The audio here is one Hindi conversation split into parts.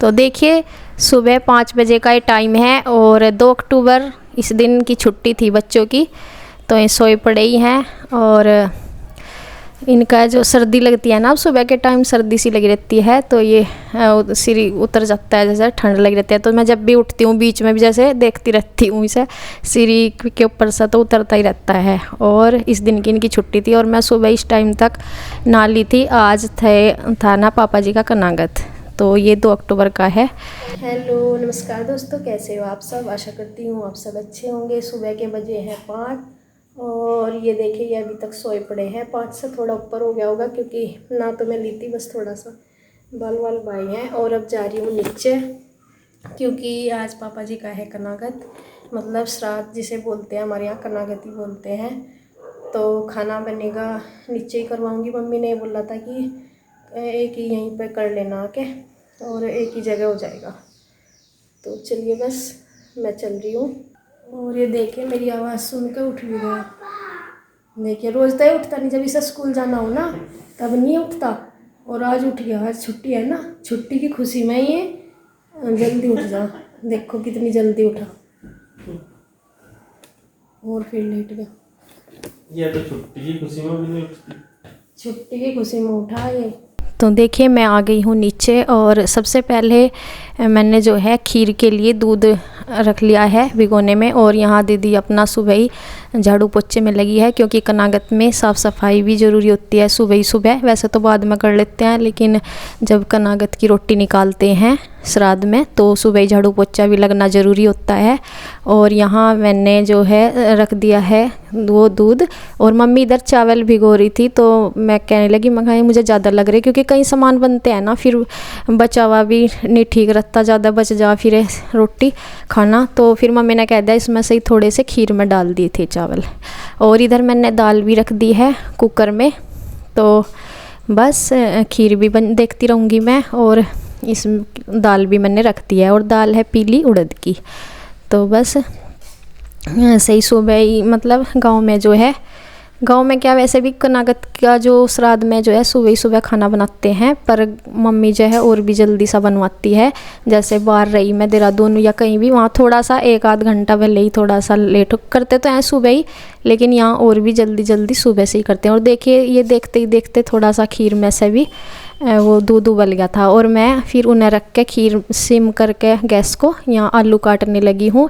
तो देखिए सुबह 5 बजे का ये टाइम है और 2 अक्टूबर इस दिन की छुट्टी थी बच्चों की, तो ये सोए पड़े ही हैं। और इनका जो सर्दी लगती है ना, सुबह के टाइम सर्दी सी लगी रहती है, तो ये सिर उतर जाता है, जैसे ठंड लगी रहती है। तो मैं जब भी उठती हूँ बीच में भी जैसे देखती रहती हूँ इसे, सिर के ऊपर से तो उतरता ही रहता है। और इस दिन की इनकी छुट्टी थी और मैं सुबह इस टाइम तक नहा ली थी। आज था ना पापा जी का कनागत, तो ये 2 अक्टूबर का है। हेलो नमस्कार दोस्तों, कैसे हो आप सब? आशा करती हूँ आप सब अच्छे होंगे। सुबह के बजे हैं 5 और ये देखिए ये अभी तक सोए पड़े हैं। 5 से थोड़ा ऊपर हो गया होगा क्योंकि ना तो मैं ली थी, बस थोड़ा सा बाल वाल बाए हैं। और अब जा रही हूँ नीचे क्योंकि आज पापा जी का है कनागत, मतलब श्राद्ध जिसे बोलते हैं, हमारे यहाँ कनागत ही बोलते हैं। तो खाना बनेगा नीचे ही करवाऊँगी। मम्मी ने बोला था कि एक ही यहीं पे कर लेना आके और एक ही जगह हो जाएगा। तो चलिए बस मैं चल रही हूँ। और ये देखिए मेरी आवाज़ सुन कर उठ भी गया। देखिए रोज़ तो उठता नहीं, जब इसे स्कूल जाना हो ना तब नहीं उठता, और आज उठ गया। आज छुट्टी है ना, छुट्टी की खुशी में ये जल्दी उठ जा। देखो कितनी जल्दी उठा और फिर लेट गया। ये तो छुट्टी की खुशी में भी नहीं उठती, छुट्टी की खुशी में उठा ये। तो देखिए मैं आ गई हूँ नीचे और सबसे पहले मैंने जो है खीर के लिए दूध रख लिया है भिगोने में। और यहाँ दीदी अपना सुबह ही झाड़ू पोछे में लगी है क्योंकि कनागत में साफ़ सफाई भी ज़रूरी होती है सुबह ही सुबह। वैसे तो बाद में कर लेते हैं, लेकिन जब कनागत की रोटी निकालते हैं श्राद्ध में तो सुबह ही झाड़ू पोछा भी लगना ज़रूरी होता है। और यहाँ मैंने जो है रख दिया है वो दूध, और मम्मी इधर चावल भिगो रही थी। तो मैं कहने लगी मैं मुझे ज़्यादा लग रही है क्योंकि कई सामान बनते हैं ना, फिर बचा हुआ भी नहीं ठीक रहता, ज़्यादा बच जा फिर रोटी खाना। तो फिर मम्मी ने कह दिया इसमें से ही थोड़े से खीर में डाल दिए थे चावल। और इधर मैंने दाल भी रख दी है कुकर में, तो बस खीर भी देखती रहूँगी मैं। और इस दाल भी मैंने रख दी है, और दाल है पीली उड़द की। तो बस सही सुबह ही, मतलब गांव में जो है, गांव में क्या वैसे भी कनागत का जो श्राद्ध में जो है सुबह ही सुबह खाना बनाते हैं, पर मम्मी जो है और भी जल्दी सा बनवाती है। जैसे बाहर रही मैं देहरादून या कहीं भी, वहाँ थोड़ा सा 1-आध घंटा पहले ही थोड़ा सा लेट करते तो हैं सुबह ही, लेकिन यहाँ और भी जल्दी जल्दी सुबह से ही करते हैं। और देखिए ये देखते ही देखते थोड़ा सा खीर में से भी वो दूध उबल गया था, और मैं फिर उन्हें रख के खीर सिम करके गैस को यहाँ आलू काटने लगी हूँ।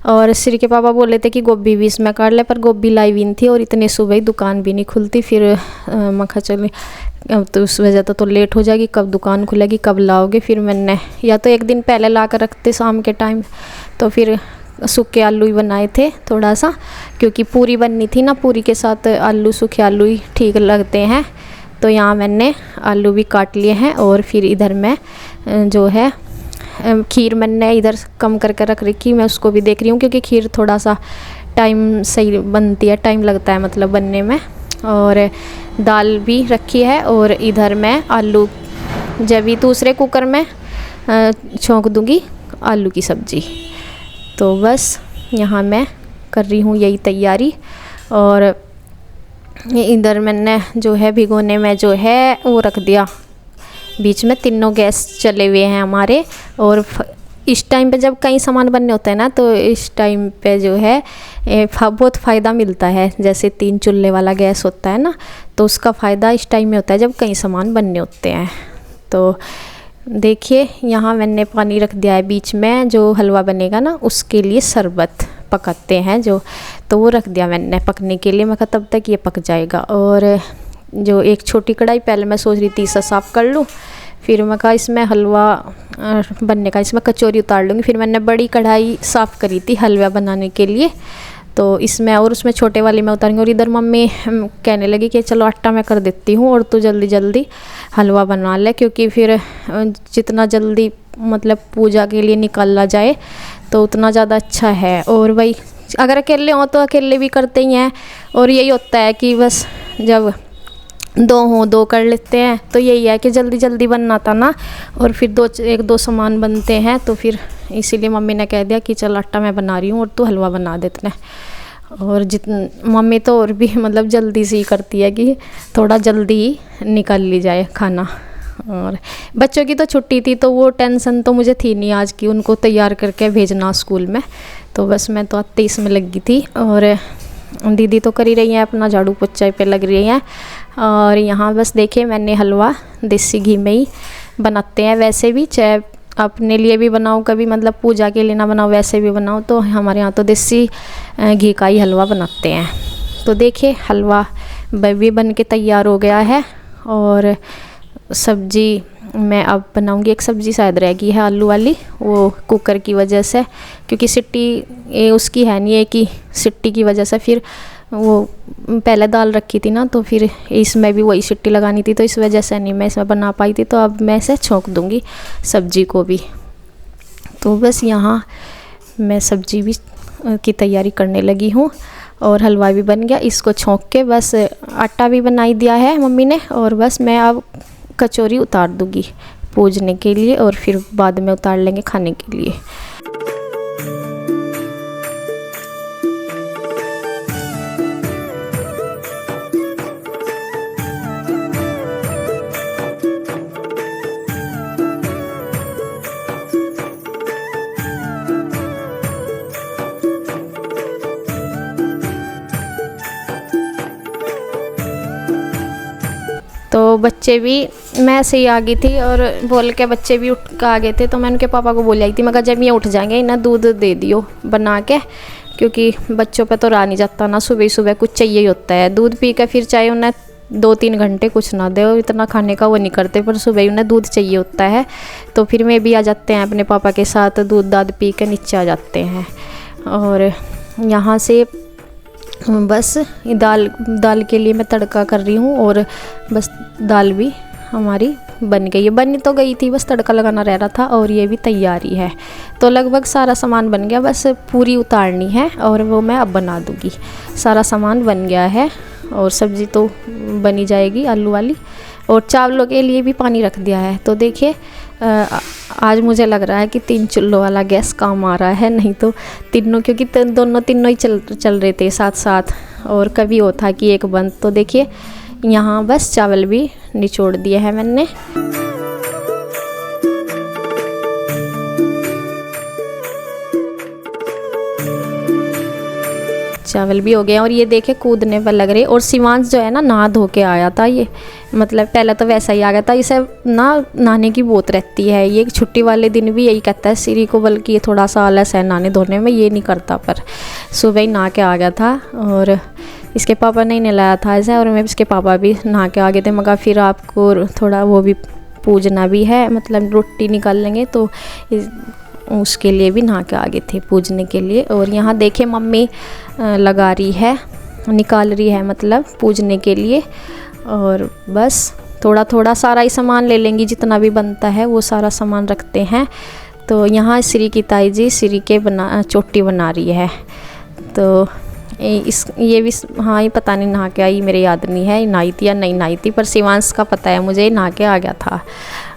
और सिर के पापा बोले थे कि गोभी भी इसमें काट ले, पर गोभी लाई भी नहीं थी और इतने सुबह ही दुकान भी नहीं खुलती। फिर मखा चले अब तो उस वजह तो लेट हो जाएगी, कब दुकान खुलेगी, कब लाओगे। फिर मैंने या तो एक दिन पहले ला कर रखते शाम के टाइम, तो फिर सूखे आलू ही बनाए थे थोड़ा सा, क्योंकि पूरी बननी थी ना, पूरी के साथ आलू सूखे आलू ही ठीक लगते हैं। तो यहाँ मैंने आलू भी काट लिए हैं। और फिर इधर मैं जो है खीर मैंने इधर कम करके रख रखी, मैं उसको भी देख रही हूँ क्योंकि खीर थोड़ा सा टाइम सही बनती है, टाइम लगता है मतलब बनने में। और दाल भी रखी है, और इधर मैं आलू जब भी दूसरे कुकर में छोंक दूँगी आलू की सब्ज़ी। तो बस यहाँ मैं कर रही हूँ यही तैयारी। और इधर मैंने जो है भिगोने में जो है वो रख दिया, बीच में तीनों गैस चले हुए हैं हमारे। और इस टाइम पे जब कई सामान बनने होते हैं ना, तो इस टाइम पे जो है बहुत फ़ायदा मिलता है। जैसे 3 चूल्हे वाला गैस होता है ना, तो उसका फ़ायदा इस टाइम में होता है जब कई सामान बनने होते हैं। तो देखिए यहाँ मैंने पानी रख दिया है बीच में, जो हलवा बनेगा ना उसके लिए शरबत पकाते हैं जो, तो वो रख दिया मैंने पकने के लिए। मैं कहा तब तक ये पक जाएगा। और जो एक छोटी कढ़ाई पहले मैं सोच रही थी इसे साफ़ कर लूँ, फिर मैं कहा इसमें हलवा बनने का, इसमें कचौरी उतार लूँगी। फिर मैंने बड़ी कढ़ाई साफ़ करी थी हलवा बनाने के लिए, तो इसमें और उसमें छोटे वाली मैं उतारूँगी। और इधर मम्मी कहने लगी कि चलो आटा मैं कर देती हूँ और तू जल्दी जल्दी हलवा बना ले, क्योंकि फिर जितना जल्दी मतलब पूजा के लिए निकाला जाए तो उतना ज़्यादा अच्छा है। और वही अगर अकेले हों तो अकेले भी करते ही हैं, और यही होता है कि बस जब 2 हों 2 कर लेते हैं। तो यही है कि जल्दी जल्दी बनना था ना, और फिर 1-2 सामान बनते हैं, तो फिर इसीलिए मम्मी ने कह दिया कि चल आटा मैं बना रही हूँ और तू हलवा बना देते। और मम्मी तो और भी मतलब जल्दी से ही करती है कि थोड़ा जल्दी ही निकाल ली जाए खाना। और बच्चों की तो छुट्टी थी तो वो टेंशन तो मुझे थी नहीं आज की, उनको तैयार करके भेजना स्कूल में। तो बस मैं तो आते इसमें लगी थी और दीदी तो कर ही रही हैं अपना झाड़ू पोछा पे लग रही हैं। और यहाँ बस देखिए मैंने हलवा देसी घी में ही बनाते हैं, वैसे भी चाहे अपने लिए भी बनाओ कभी, मतलब पूजा के लिए ना बनाओ वैसे भी बनाओ, तो हमारे यहाँ तो देसी घी का ही हलवा बनाते हैं। तो देखिए हलवा भी बन के तैयार हो गया है। और सब्जी मैं अब बनाऊंगी, एक सब्ज़ी शायद रह गई है आलू वाली, वो कुकर की वजह से, क्योंकि सिट्टी उसकी है नहीं है कि सिट्टी की वजह से फिर वो पहले दाल रखी थी ना, तो फिर इसमें भी वही सिट्टी लगानी थी, तो इस वजह से नहीं मैं इसमें बना पाई थी। तो अब मैं इसे छोंक दूंगी सब्जी को भी। तो बस यहाँ मैं सब्जी भी की तैयारी करने लगी हूँ और हलवा भी बन गया। इसको छोंक के बस आटा भी बनाई दिया है मम्मी ने, और बस मैं अब कचौरी उतार दूंगी पूजने के लिए और फिर बाद में उतार लेंगे खाने के लिए। तो बच्चे भी, मैं ऐसे ही आ गई थी और बोल के बच्चे भी उठ के आ गए थे, तो मैं उनके पापा को बोल आई थी, मगर जब ये उठ जाएंगे इन्हें दूध दे दियो बना के, क्योंकि बच्चों पे तो रहा नहीं जाता ना, सुबह सुबह कुछ चाहिए ही होता है। दूध पी के फिर चाहे उन्हें 2-3 घंटे कुछ ना दे, इतना खाने का वो नहीं करते, पर सुबह उन्हें दूध चाहिए होता है। तो फिर मैं भी आ जाते हैं अपने पापा के साथ, दूध दाद पी के नीचे आ जाते हैं। और यहाँ से बस दाल के लिए मैं तड़का कर रही हूँ, और बस दाल भी हमारी बन गई है, बन तो गई थी, बस तड़का लगाना रह रहा था और ये भी तैयारी है। तो लगभग सारा सामान बन गया, बस पूरी उतारनी है और वो मैं अब बना दूँगी। सारा सामान बन गया है और सब्ज़ी तो बनी जाएगी आलू वाली, और चावलों के लिए भी पानी रख दिया है। तो देखिए आज मुझे लग रहा है कि 3 चूल्हों वाला गैस काम आ रहा है, नहीं तो तीनों, क्योंकि तीनों ही चल रहे थे साथ साथ, और कभी होता कि एक बंद। तो देखिए यहाँ बस चावल भी निचोड़ दिए हैं मैंने। चावल भी हो गए और ये देखे कूदने पर लग रहे। और शिवांश जो है ना नहा धो के आया था, ये मतलब पहले तो वैसा ही आ गया था, इसे ना नहाने की बहुत रहती है, ये छुट्टी वाले दिन भी यही कहता है श्री को, बल्कि ये थोड़ा सा आलस है नहाने धोने में, ये नहीं करता, पर सुबह ही नहा के आ गया था। और इसके पापा ने नहलाया था ऐसे, और मैं इसके पापा भी नहा के आ गए थे, मगर फिर आपको थोड़ा वो भी पूजना भी है, मतलब रोटी निकाल लेंगे, तो उसके लिए भी नहा के आ गए थे पूजने के लिए। और यहाँ देखे मम्मी लगा रही है, निकाल रही है मतलब पूजने के लिए। और बस थोड़ा थोड़ा सारा ही सामान ले लेंगी, जितना भी बनता है वो सारा सामान रखते हैं। तो यहाँ श्री की ताई जी श्री के चोटी बना रही है। तो ये भी हाँ, ये पता नहीं नहा के आई, मेरे याद नहीं है नहाई थी या नहीं नहाई थी, पर शिवांश का पता है मुझे, नहा के आ गया था।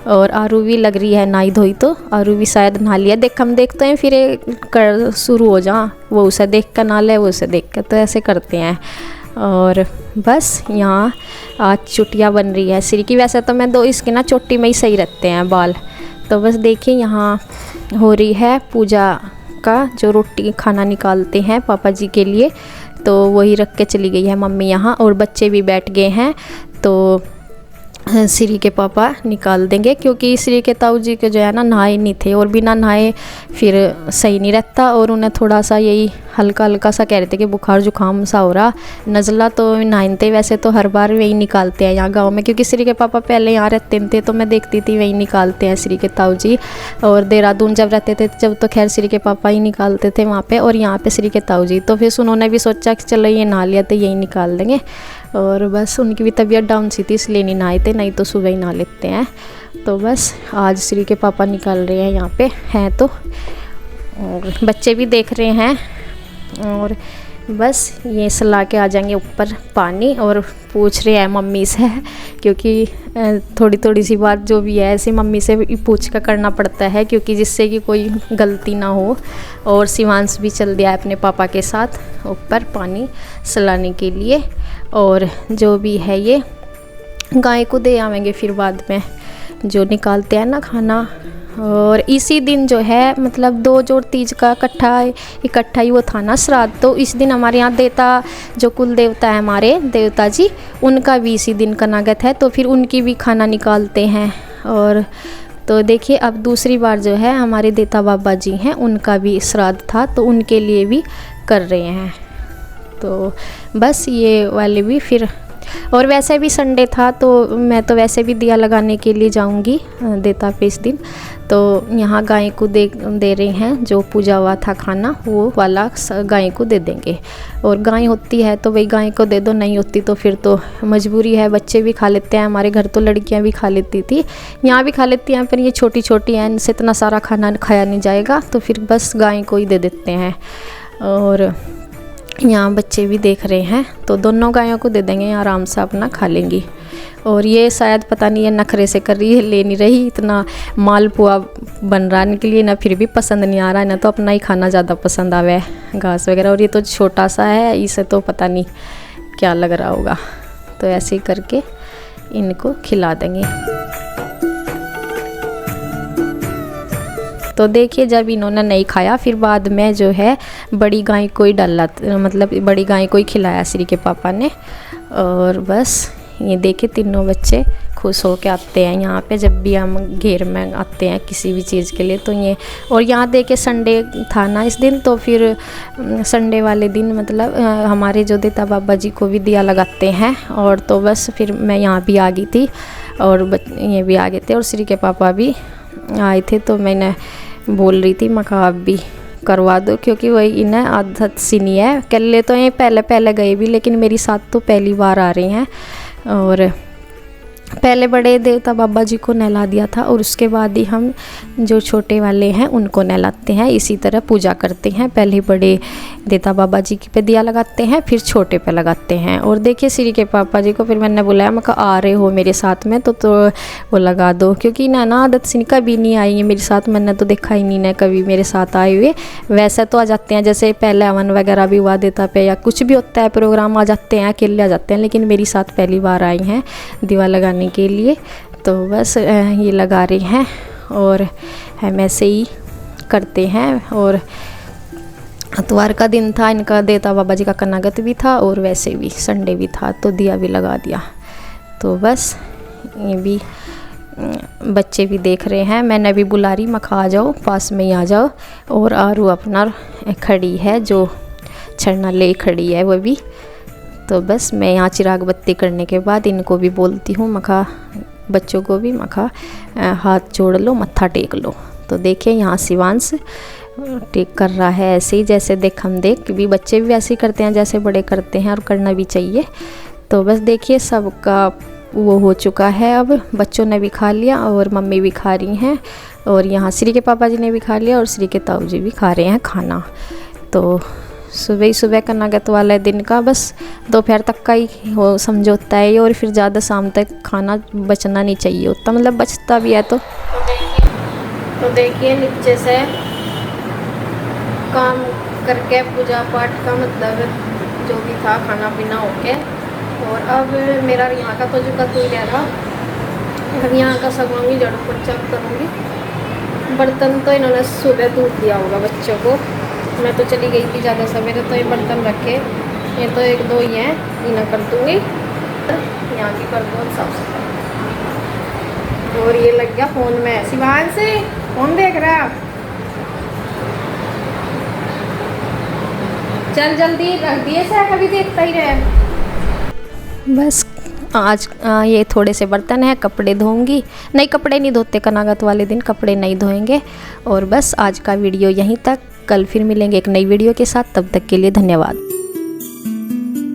और आरू भी लग रही है नहाई धोई, तो आरू भी शायद नहा लिया, हम देखते हैं फिर कर शुरू हो जा, वो उसे देख कर नहा ले, वो उसे देख कर, तो ऐसे करते हैं। और बस यहाँ आज चुटिया बन रही है श्री की। वैसे तो मैं इसके ना चोटी में ही सही रहते हैं बाल। तो बस देखिए यहाँ हो रही है पूजा का, जो रोटी खाना निकालते हैं पापा जी के लिए, तो वही रख के चली गई है मम्मी यहाँ। और बच्चे भी बैठ गए हैं, तो श्री के पापा निकाल देंगे, क्योंकि श्री के ताऊ जी के जो है ना नहाए नहीं थे, और बिना नहाए फिर सही नहीं रहता। और उन्हें थोड़ा सा यही हल्का हल्का सा कह रहे थे कि बुखार जुकाम सा हो रहा, नज़ला, तो नहाते। वैसे तो हर बार वही निकालते हैं यहाँ गांव में, क्योंकि श्री के पापा पहले यहाँ रहते थे, तो मैं देखती थी वही निकालते हैं श्री के ताऊ जी। और देहरादून जब रहते थे जब तो खैर श्री के पापा ही निकालते थे वहाँ पे, और यहाँ पे श्री के ताऊ जी। तो फिर उन्होंने भी सोचा कि चलो ये नहा लिया तो यही निकाल देंगे। और बस उनकी भी तबीयत डाउन सी थी, इसलिए नहीं नहाए थे, नहीं तो सुबह ही नहा लेते हैं। तो बस आज श्री के पापा निकाल रहे हैं यहाँ पे हैं, तो और बच्चे भी देख रहे हैं। और बस ये सला के आ जाएंगे ऊपर पानी, और पूछ रहे हैं मम्मी से, क्योंकि थोड़ी थोड़ी सी बात जो भी है ऐसे मम्मी से पूछ कर करना पड़ता है, क्योंकि जिससे कि कोई गलती ना हो। और शिवांश भी चल दिया है अपने पापा के साथ ऊपर पानी सलाने के लिए। और जो भी है ये गाय को दे आवेंगे फिर बाद में, जो निकालते हैं ना खाना। और इसी दिन जो है मतलब 2 जोड़ तीज का इकट्ठा ही वो था ना श्राद्ध, तो इस दिन हमारे यहाँ देवता जो कुल देवता है हमारे देवता जी, उनका भी इसी दिन कनागत है, तो फिर उनकी भी खाना निकालते हैं। और तो देखिए अब दूसरी बार जो है हमारे देवता बाबा जी हैं, उनका भी श्राद्ध था, तो उनके लिए भी कर रहे हैं। तो बस ये वाले भी फिर, और वैसे भी संडे था तो मैं तो वैसे भी दिया लगाने के लिए जाऊंगी देवता पे इस दिन। तो यहाँ गाय को दे रहे हैं, जो पूजा हुआ था खाना वो वाला गाय को दे देंगे। और गाय होती है तो वही गाय को दे दो, नहीं होती तो फिर तो मजबूरी है, बच्चे भी खा लेते हैं, हमारे घर तो लड़कियां भी खा लेती थी, यहाँ भी खा लेती हैं, पर ये छोटी छोटी हैं, इनसे इतना सारा खाना खाया नहीं जाएगा, तो फिर बस गाय को ही दे देते हैं। और यहाँ बच्चे भी देख रहे हैं, तो दोनों गायों को दे देंगे, आराम से अपना खा लेंगी। और ये शायद पता नहीं है नखरे से कर रही है, ले नहीं रही, इतना मालपुआ बन रहा है इनके लिए ना, फिर भी पसंद नहीं आ रहा है ना, तो अपना ही खाना ज़्यादा पसंद आवे है घास वगैरह। और ये तो छोटा सा है, इसे तो पता नहीं क्या लग रहा होगा, तो ऐसे ही करके इनको खिला देंगे। तो देखिए जब इन्होंने नहीं खाया, फिर बाद में जो है बड़ी गाय को ही डाला, मतलब बड़ी गाय को ही खिलाया श्री के पापा ने। और बस ये देखिए तीनों बच्चे खुश हो के आते हैं यहाँ पे, जब भी हम घेर में आते हैं किसी भी चीज़ के लिए। तो ये, और यहाँ देखिए संडे था ना इस दिन, तो फिर संडे वाले दिन मतलब हमारे जो देवता बाबा जी को भी दिया लगाते हैं। और तो बस फिर मैं यहाँ भी आ गई थी, और ये भी आ गए थे, और श्री के पापा भी आए थे, तो मैंने बोल रही थी मैं कहा आप भी करवा दो, क्योंकि वही इन्हें आदत सी नहीं है। कल तो ये पहले गए भी, लेकिन मेरी साथ तो पहली बार आ रही हैं। और पहले बड़े देवता बाबा जी को नहला दिया था, और उसके बाद ही हम जो छोटे वाले हैं उनको नहलाते हैं। इसी तरह पूजा करते हैं, पहले बड़े देवता बाबा जी पे दिया लगाते हैं, फिर छोटे पे लगाते हैं। और देखिए श्री के पापा जी को फिर मैंने बुलाया, मैं कहा आ रहे हो मेरे साथ में, तो वो लगा दो, क्योंकि ना आदत सी कभी नहीं आई है मेरे साथ, मैंने तो देखा ही नहीं ना कभी मेरे साथ आए हुए। वैसे तो आ जाते हैं, जैसे पहले हवन वगैरह भी हुआ देता पे या कुछ भी होता है प्रोग्राम, आ जाते हैं, अकेले आ जाते हैं, लेकिन मेरी साथ पहली बार आई हैं दीवा लगाने के लिए। तो बस ये लगा रही हैं, और हम ऐसे ही करते हैं। और इतवार का दिन था, इनका देवता बाबा जी का कनागत भी था, और वैसे भी संडे भी था, तो दिया भी लगा दिया। तो बस ये भी बच्चे भी देख रहे हैं, मैंने भी बुला रही, मखा आ जाओ पास में ही आ जाओ। और आरू अपना खड़ी है, जो छड़ना ले खड़ी है वो भी। तो बस मैं यहाँ चिराग बत्ती करने के बाद इनको भी बोलती हूँ, मखा बच्चों को भी मखा हाथ जोड़ लो, मत्था टेक लो। तो देखिए यहाँ शिवांश टेक कर रहा है ऐसे ही, जैसे हम देख भी बच्चे भी ऐसे ही करते हैं जैसे बड़े करते हैं, और करना भी चाहिए। तो बस देखिए सबका वो हो चुका है, अब बच्चों ने भी खा लिया और मम्मी भी खा रही हैं, और यहाँ श्री के पापा जी ने भी खा लिया, और श्री के ताऊ जी भी खा रहे हैं खाना। तो सुबह ही सुबह का नगत वाला दिन का बस दोपहर तक का ही हो समझौता है, और फिर ज़्यादा शाम तक खाना बचना नहीं चाहिए होता, मतलब बचता भी है तो देखिए नीचे से काम करके पूजा पाठ का मतलब जो भी था खाना पीना हो के। और अब मेरा यहाँ का तो जो कतुई रहा, अब यहाँ का सगवाऊँगी, झाड़ू पोछा करूँगी। बर्तन तो इन्होंने सुबह धूप दिया होगा बच्चों को, मैं तो चली गई थी ज़्यादा सवेरे, तो ये बर्तन रखे, ये तो 1-2 ही हैं, इन्हें कर दूँगी, यहाँ की कर दो साफ सफाई। और ये लग गया फ़ोन में, शिवान से फ़ोन देख रहा है, चल जल्दी रख दिए से, कभी देखता ही रहे। बस आज ये थोड़े से बर्तन हैं, कपड़े धोऊंगी, नहीं कपड़े नहीं धोते कनागत वाले दिन, कपड़े नहीं धोएंगे। और बस आज का वीडियो यहीं तक, कल फिर मिलेंगे एक नई वीडियो के साथ, तब तक के लिए धन्यवाद।